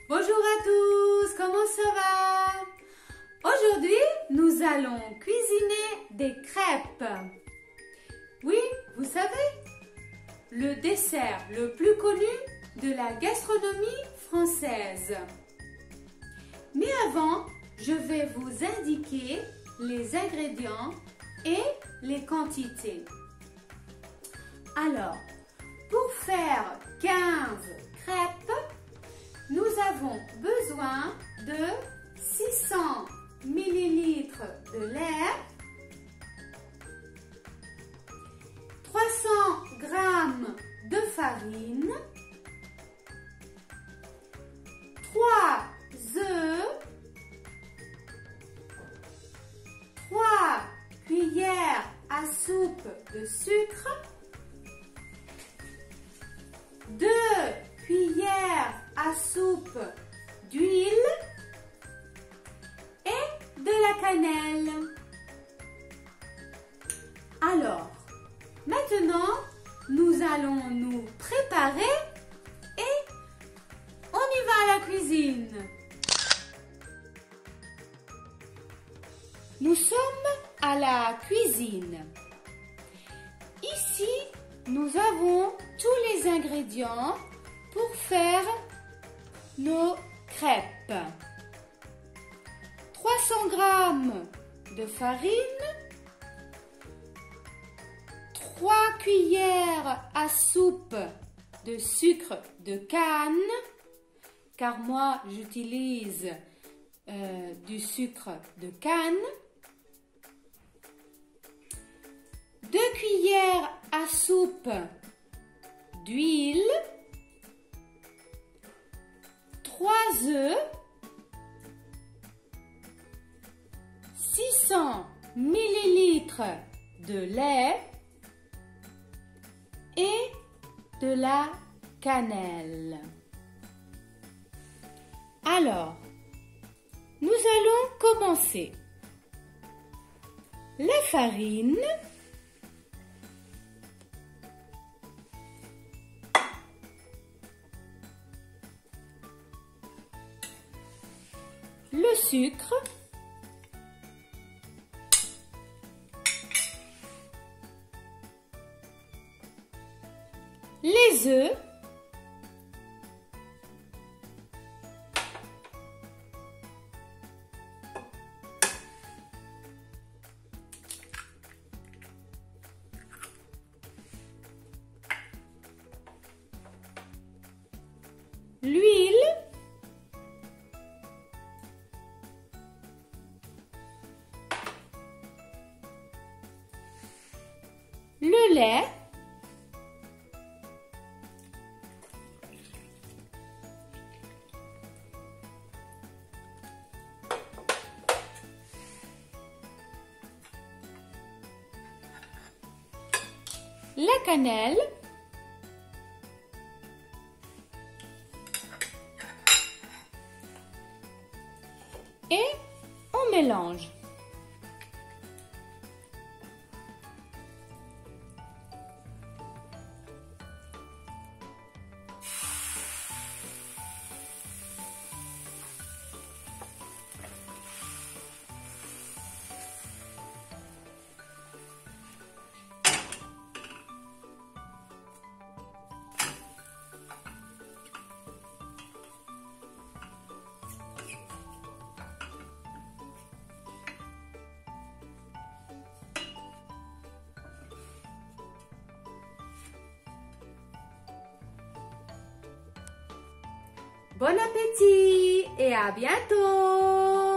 Bonjour à tous, comment ça va? Aujourd'hui, nous allons cuisiner des crêpes. Oui, vous savez, le dessert le plus connu de la gastronomie française. Mais avant, je vais vous indiquer les ingrédients et les quantités. Alors, pour faire 15 crêpes, nous avons besoin de 600 ml de lait, 300 g de farine, 3 œufs, 3 cuillères à soupe de sucre, 2 cuillères à soupe d'huile et de la cannelle. Alors, maintenant, nous allons nous préparer et on y va à la cuisine. Nous sommes à la cuisine. Ici, nous avons tous les ingrédients pour faire nos crêpes. 300 g de farine, 3 cuillères à soupe de sucre de canne, car moi j'utilise du sucre de canne, 2 cuillères à soupe d'huile, 3 œufs, 600 ml de lait et de la cannelle. Alors, nous allons commencer. La farine, le sucre, les œufs, l'huile, le lait, la cannelle, et on mélange. Bon appétit et à bientôt!